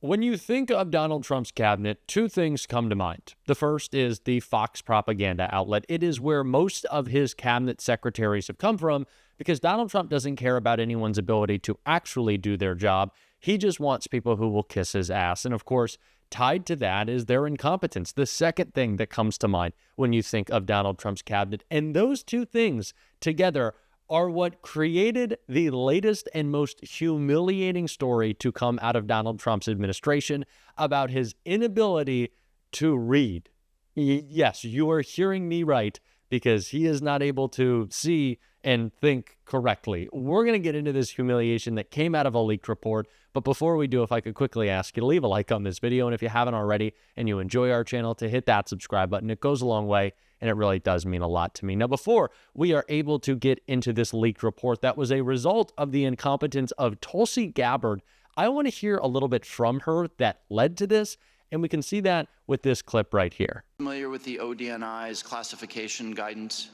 When you think of Donald Trump's cabinet, two things come to mind. The first is the Fox propaganda outlet. It is where most of his cabinet secretaries have come from because Donald Trump doesn't care about anyone's ability to actually do their job. He just wants people who will kiss his ass. And of course, tied to that is their incompetence. The second thing that comes to mind when you think of Donald Trump's cabinet. And those two things together are what created the latest and most humiliating story to come out of Donald Trump's administration about his inability to read. Yes, you are hearing me right, because he is not able to see and think correctly. We're going to get into this humiliation that came out of a leaked report. But before we do, if I could quickly ask you to leave a like on this video. And if you haven't already and you enjoy our channel, to hit that subscribe button. It goes a long way, and it really does mean a lot to me. Now, before we are able to get into this leaked report that was a result of the incompetence of Tulsi Gabbard, I want to hear a little bit from her that led to this. And we can see that with this clip right here. Familiar with the ODNI's classification guidance?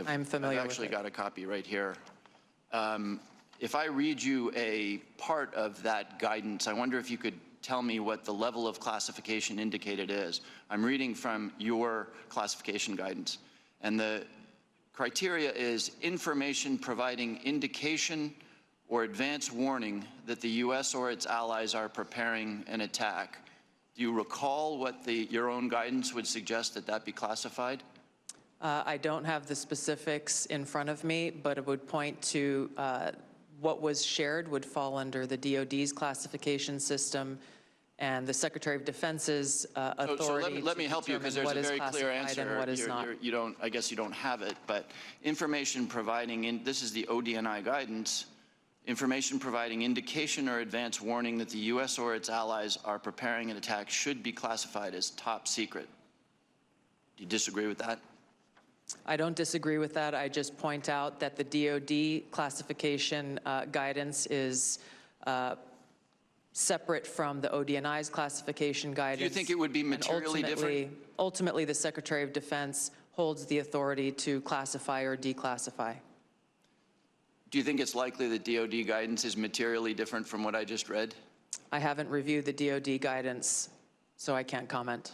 I'm familiar I've with actually it. got a copy right here. If I read you a part of that guidance, I wonder if you could tell me what the level of classification indicated is. I'm reading from your classification guidance. And the criteria is information providing indication or advance warning that the U.S. or its allies are preparing an attack. Do you recall what your own guidance would suggest that be classified? I don't have the specifics in front of me, but it would point to what was shared would fall under the DOD's classification system and the Secretary of Defense's authority. So let me help you, because there's a very clear answer. And what is not. I guess you don't have it, but information providing, this is the ODNI guidance, information providing indication or advance warning that the U.S. or its allies are preparing an attack should be classified as top secret. Do you disagree with that? I don't disagree with that. I just point out that the DOD classification guidance is separate from the ODNI's classification guidance. Do you think it would be materially different? Ultimately, the Secretary of Defense holds the authority to classify or declassify. Do you think it's likely that DOD guidance is materially different from what I just read? I haven't reviewed the DOD guidance, so I can't comment.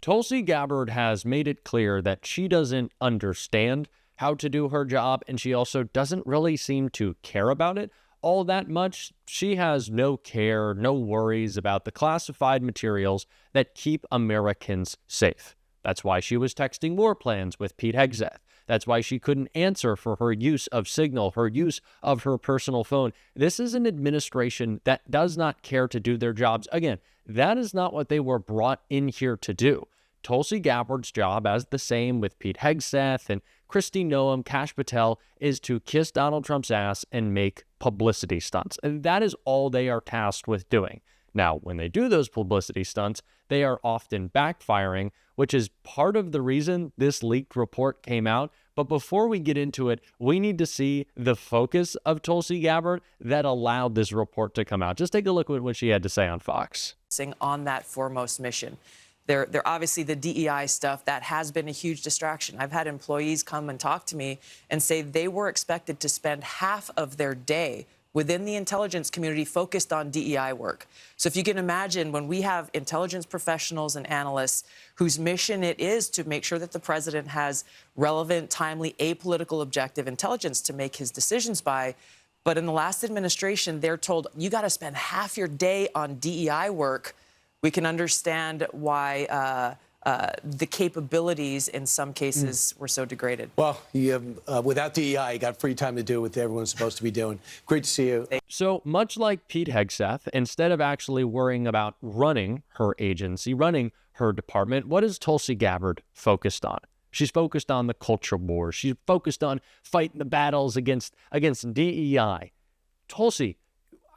Tulsi Gabbard has made it clear that she doesn't understand how to do her job, and she also doesn't really seem to care about it all that much. She has no care, no worries about the classified materials that keep Americans safe. That's why she was texting war plans with Pete Hegseth. That's why she couldn't answer for her use of Signal, her use of her personal phone. This is an administration that does not care to do their jobs. Again, that is not what they were brought in here to do. Tulsi Gabbard's job, as the same with Pete Hegseth and Kristi Noem, Kash Patel, is to kiss Donald Trump's ass and make publicity stunts. And that is all they are tasked with doing. Now, when they do those publicity stunts, they are often backfiring, which is part of the reason this leaked report came out. But before we get into it, we need to see the focus of Tulsi Gabbard that allowed this report to come out. Just take a look at what she had to say on Fox. On that foremost mission. They're obviously the DEI stuff that has been a huge distraction. I've had employees come and talk to me and say they were expected to spend half of their day within the intelligence community focused on DEI work. So if you can imagine, when we have intelligence professionals and analysts whose mission it is to make sure that the president has relevant, timely, apolitical, objective intelligence to make his decisions by, but in the last administration, they're told, you got to spend half your day on DEI work, we can understand why the capabilities in some cases were so degraded. Well, you have, without DEI, you got free time to do what everyone's supposed to be doing. Great to see you. So much like Pete Hegseth, instead of actually worrying about running her agency, running her department, what is Tulsi Gabbard focused on? She's focused on the culture war. She's focused on fighting the battles against DEI. Tulsi,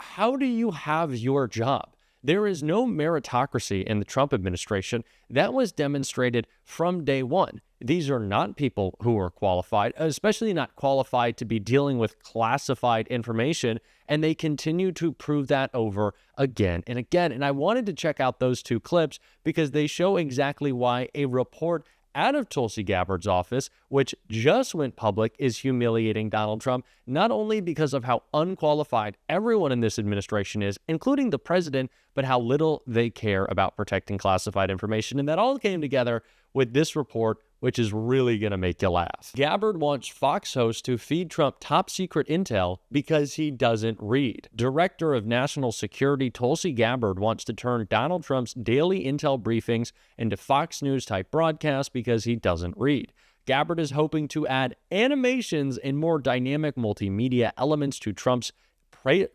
how do you have your job? There is no meritocracy in the Trump administration. That was demonstrated from day one. These are not people who are qualified, especially not qualified to be dealing with classified information, and they continue to prove that over again and again. And I wanted to check out those two clips because they show exactly why a report out of Tulsi Gabbard's office, which just went public, is humiliating Donald Trump, not only because of how unqualified everyone in this administration is, including the president, but how little they care about protecting classified information. And that all came together with this report, which is really going to make you laugh. Gabbard wants Fox hosts to feed Trump top secret intel because he doesn't read. Director of National Security Tulsi Gabbard wants to turn Donald Trump's daily intel briefings into Fox News type broadcasts because he doesn't read. Gabbard is hoping to add animations and more dynamic multimedia elements to Trump's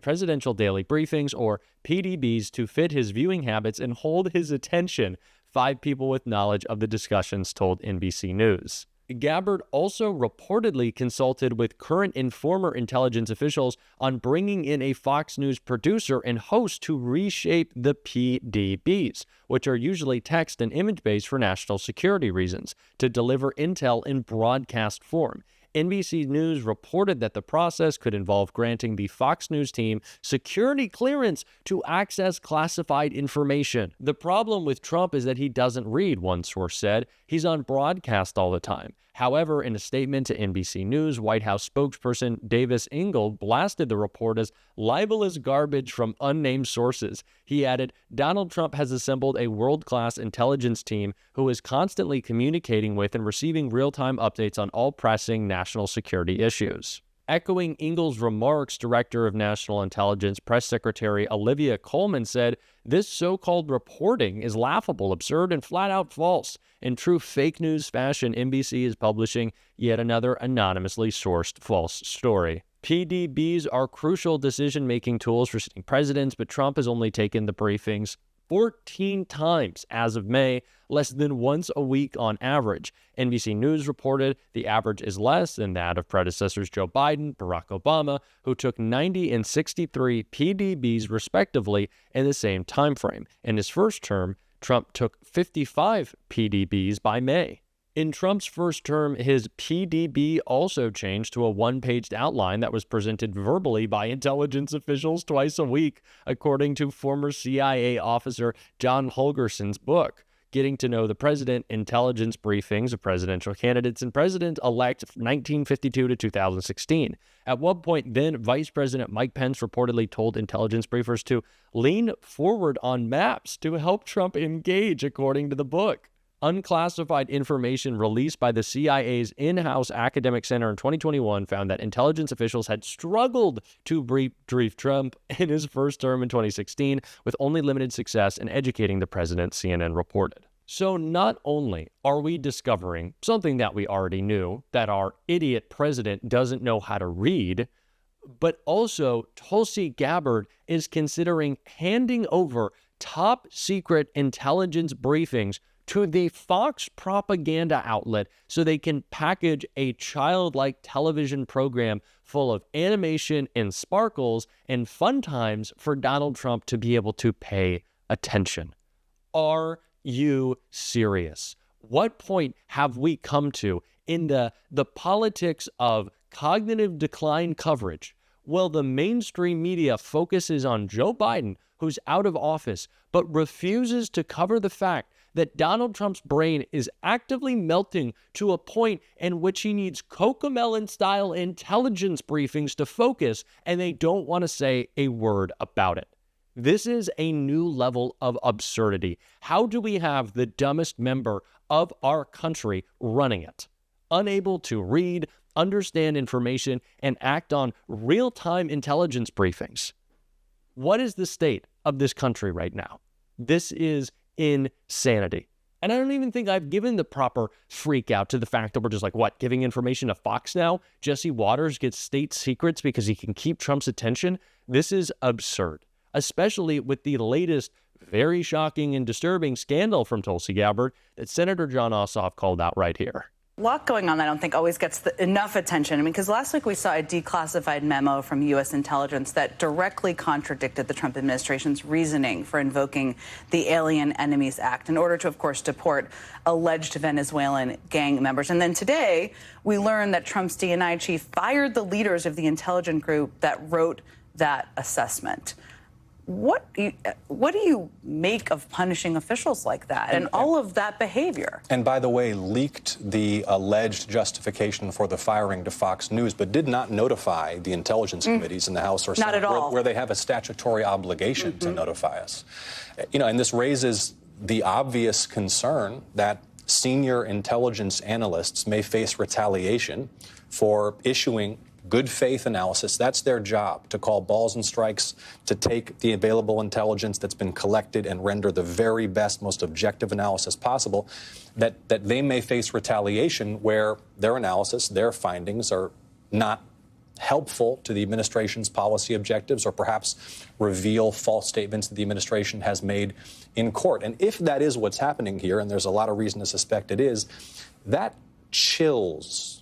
presidential daily briefings, or PDBs, to fit his viewing habits and hold his attention, 5 people with knowledge of the discussions told NBC News. Gabbard also reportedly consulted with current and former intelligence officials on bringing in a Fox News producer and host to reshape the PDBs, which are usually text and image-based for national security reasons, to deliver intel in broadcast form. NBC News reported that the process could involve granting the Fox News team security clearance to access classified information. The problem with Trump is that he doesn't read, one source said. He's on broadcast all the time. However, in a statement to NBC News, White House spokesperson Davis Ingold blasted the report as libelous garbage from unnamed sources. He added, Donald Trump has assembled a world-class intelligence team who is constantly communicating with and receiving real-time updates on all pressing national security issues. Echoing Ingold's remarks, Director of National Intelligence Press Secretary Olivia Coleman said, this so-called reporting is laughable, absurd, and flat-out false. In true fake news fashion, NBC is publishing yet another anonymously sourced false story. PDBs are crucial decision-making tools for sitting presidents, but Trump has only taken the briefings 14 times as of May, less than once a week on average. NBC News reported the average is less than that of predecessors Joe Biden, Barack Obama, who took 90 and 63 PDBs respectively in the same time frame. In his first term, Trump took 55 PDBs by May. In Trump's first term, his PDB also changed to a one-paged outline that was presented verbally by intelligence officials twice a week, according to former CIA officer John Holgerson's book, Getting to Know the President, Intelligence Briefings of Presidential Candidates and President-Elect 1952 to 2016. At one point then, Vice President Mike Pence reportedly told intelligence briefers to lean forward on maps to help Trump engage, according to the book. Unclassified information released by the CIA's in-house academic center in 2021 found that intelligence officials had struggled to brief Trump in his first term in 2016, with only limited success in educating the president, CNN reported. So not only are we discovering something that we already knew, that our idiot president doesn't know how to read, but also Tulsi Gabbard is considering handing over top secret intelligence briefings to the Fox propaganda outlet so they can package a childlike television program full of animation and sparkles and fun times for Donald Trump to be able to pay attention. Are you serious? What point have we come to in the politics of cognitive decline coverage? Well, the mainstream media focuses on Joe Biden, who's out of office, but refuses to cover the fact that Donald Trump's brain is actively melting to a point in which he needs Cocomelon-style intelligence briefings to focus, and they don't want to say a word about it. This is a new level of absurdity. How do we have the dumbest member of our country running it? Unable to read, understand information, and act on real-time intelligence briefings. What is the state of this country right now? This is insanity. And I don't even think I've given the proper freak out to the fact that we're just like, what, giving information to Fox now? Jesse Waters gets state secrets because he can keep Trump's attention? This is absurd, especially with the latest very shocking and disturbing scandal from Tulsi Gabbard that Senator Jon Ossoff called out right here. A lot going on that I don't think always gets enough attention. I mean, because last week we saw a declassified memo from U.S. intelligence that directly contradicted the Trump administration's reasoning for invoking the Alien Enemies Act in order to, of course, deport alleged Venezuelan gang members. And then today, we learned that Trump's DNI chief fired the leaders of the intelligence group that wrote that assessment. What do you make of punishing officials like that and all of that behavior? And by the way, leaked the alleged justification for the firing to Fox News, but did not notify the intelligence committees in the House or Senate, Not at all. where they have a statutory obligation to notify us. You know, and this raises the obvious concern that senior intelligence analysts may face retaliation for issuing good faith analysis. That's their job, to call balls and strikes, to take the available intelligence that's been collected and render the very best, most objective analysis possible, that they may face retaliation where their analysis, their findings are not helpful to the administration's policy objectives, or perhaps reveal false statements that the administration has made in court. And if that is what's happening here, and there's a lot of reason to suspect it is, that chills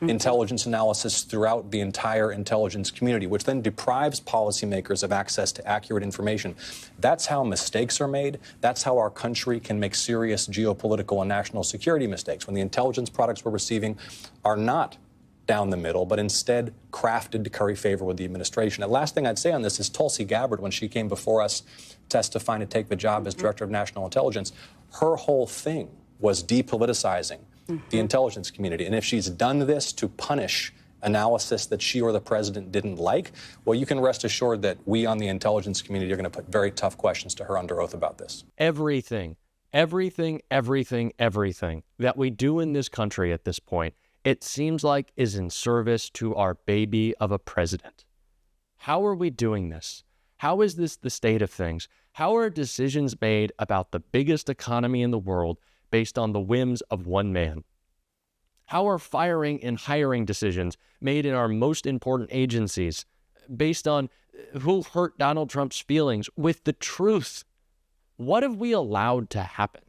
intelligence analysis throughout the entire intelligence community, which then deprives policymakers of access to accurate information. That's how mistakes are made. That's how our country can make serious geopolitical and national security mistakes, when the intelligence products we're receiving are not down the middle, but instead crafted to curry favor with the administration. The last thing I'd say on this is Tulsi Gabbard, when she came before us testifying to take the job as Director of National Intelligence, her whole thing was depoliticizing the intelligence community. And if she's done this to punish analysis that she or the president didn't like, well, you can rest assured that we on the intelligence community are going to put very tough questions to her under oath about this. Everything that we do in this country at this point, it seems like is in service to our baby of a president. How are we doing this? How is this the state of things? How are decisions made about the biggest economy in the world based on the whims of one man? How are firing and hiring decisions made in our most important agencies based on who hurt Donald Trump's feelings with the truth? What have we allowed to happen?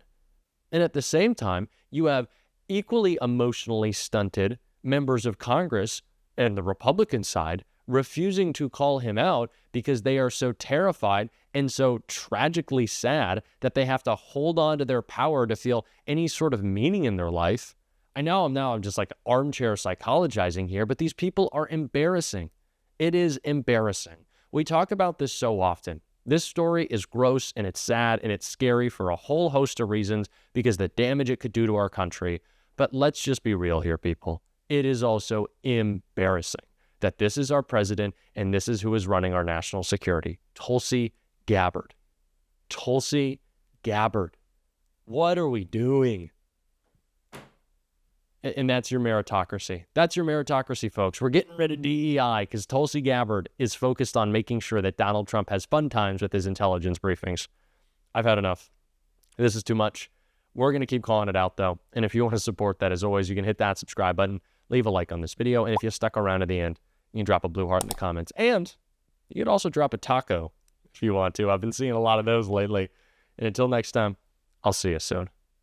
And at the same time, you have equally emotionally stunted members of Congress and the Republican side refusing to call him out because they are so terrified and so tragically sad that they have to hold on to their power to feel any sort of meaning in their life. I'm just like armchair psychologizing here, but these people are embarrassing. It is embarrassing. We talk about this so often. This story is gross and it's sad and it's scary for a whole host of reasons because the damage it could do to our country. But let's just be real here, people. It is also embarrassing that this is our president and this is who is running our national security. Tulsi Gabbard. Tulsi Gabbard. What are we doing? And that's your meritocracy. That's your meritocracy, folks. We're getting rid of DEI because Tulsi Gabbard is focused on making sure that Donald Trump has fun times with his intelligence briefings. I've had enough. This is too much. We're going to keep calling it out, though. And if you want to support that, as always, you can hit that subscribe button, leave a like on this video, and if you stuck around to the end, you can drop a blue heart in the comments. And you can also drop a taco if you want to. I've been seeing a lot of those lately. And until next time, I'll see you soon.